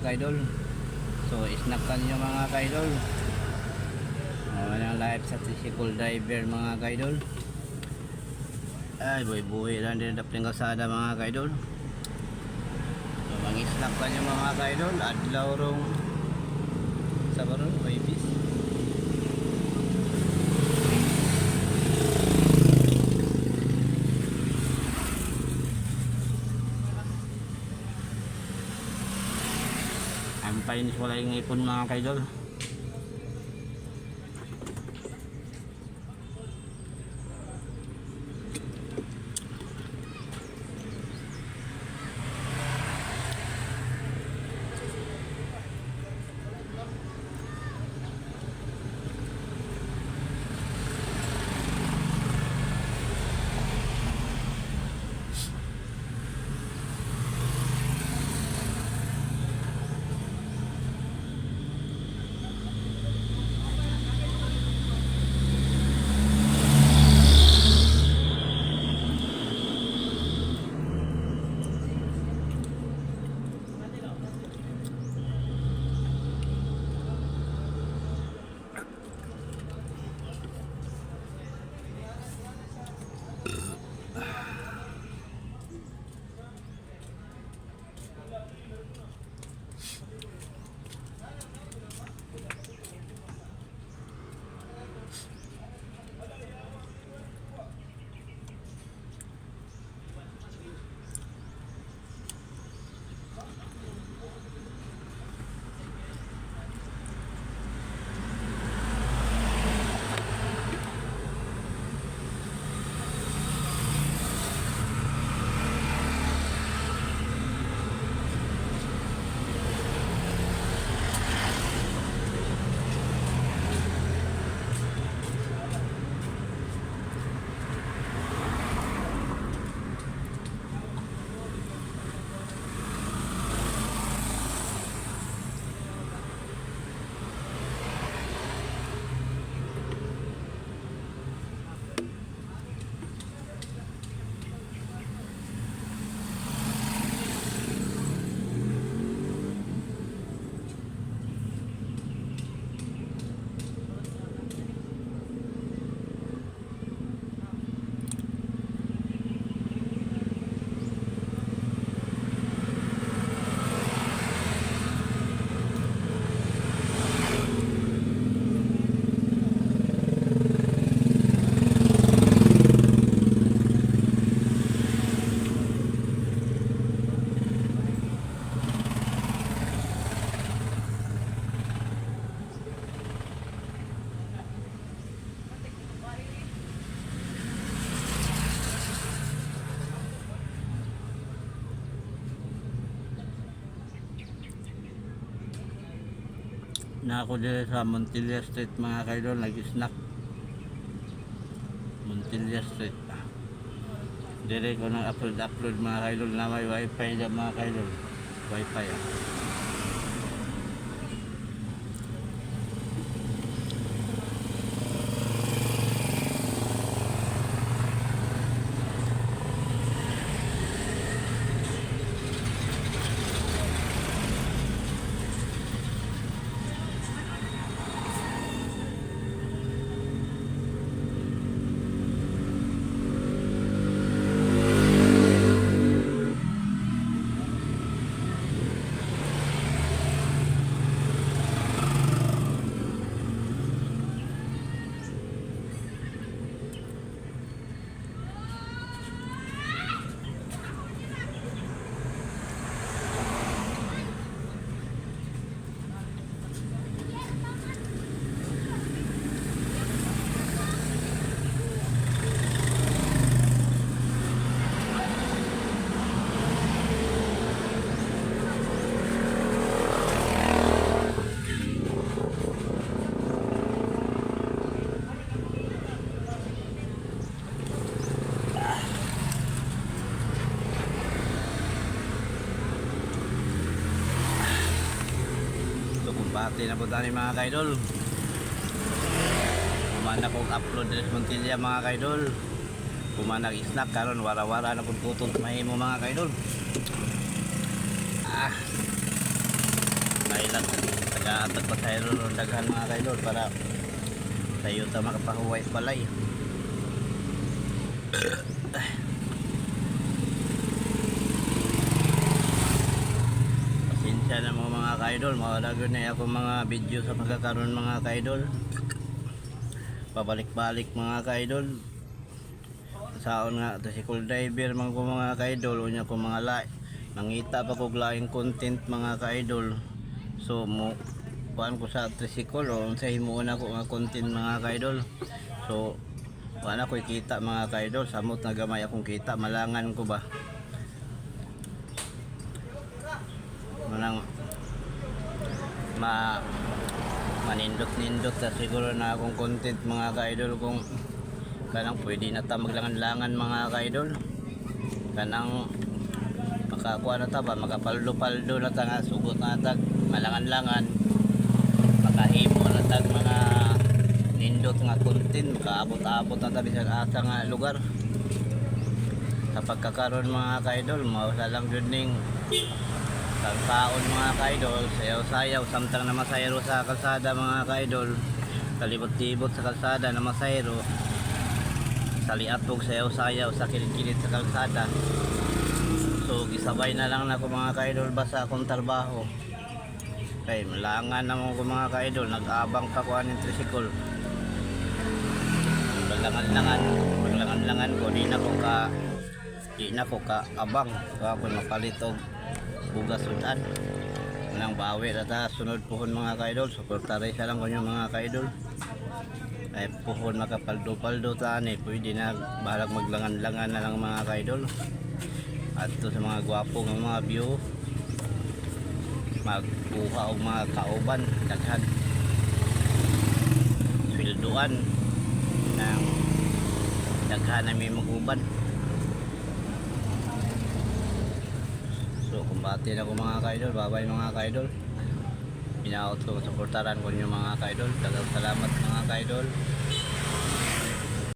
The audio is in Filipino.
kaidol. So snack kanyo mga kaidol. Ang live sa tricycle driver mga kaidol. Ay buhay lang din dapat kasada mga kaidol. So mag-snack kanyo mga kaidol. Adlaw rong sa baron babies. Painis wala yung ipon mga kaidol. Na ako dito sa Montilla Street mga kaidol, nag-snack Montilla Street. Dire ko nang upload mga kaidol na may wifi na mga kaidol, wifi Pati na po tayo mga kaidol. Kumana kong upload sa Montilla mga kaidol. Kumana snack karon wara-wara na pud putol mahimo mga kaidol. taga-apat pa tayo ron daghan mga kaidol para tayo ta makapahuway balay. Pasensya na mo mga kaidol, mawalagon na ako mga video sa pagkakaroon mga kaidol, pabalik-balik mga kaidol. Saon nga to si cool diver mga kaidol, unya ko mga nangita pa ko laing content mga kaidol. So mo kuan ko sa tricycle o sa himuon ako mga content mga kaidol. So wala ko kita mga kaidol, samot na gamay akong kita, malangan ko ba manang manindot-nindot na siguro na akong content mga kaidol, kung kanang pwede na ta maglangan-langan mga kaidol, kanang makakuha na ta ba, makapaldo-paldo na ta nga, sugot na ta malangan-langan, makahimo na ta mga nindot nga content, makaabot-abot na ta bisan asa nga lugar. Sa pagkakaroon mga kaidol, mawala lang jud ning taon mga kaidol, sayaw-sayaw samtang na masayro sa kalsada mga kaidol, kalibot-libot sa kalsada na masayro, saliatog sayaw-sayaw sa kilid-kilid sa kalsada. So gisabay na lang na ko mga kaidol basta akong trabaho, kay malangan naman ko mga kaidol, nag-abang pa ko aning tricycle, maglangan-langan ko, di na ko ka abang ako mapalit og bugas sudan nang bawi rata sunod puhon mga kaidol. Suportaray sa lang ko yung mga kaidol, ay puhon makapaldo-paldo tani, pwede na bahalag maglangan-langan na lang mga kaidol. At to sa mga gwapo ng mga view, magbuha og mga kauban daghan, sweldoan ng daghan na may maguban. So kumbati na ko mga kaidol, babay mga kaidol, pinaot ko, suportaran ko yung mga kaidol. Daghang salamat mga kaidol.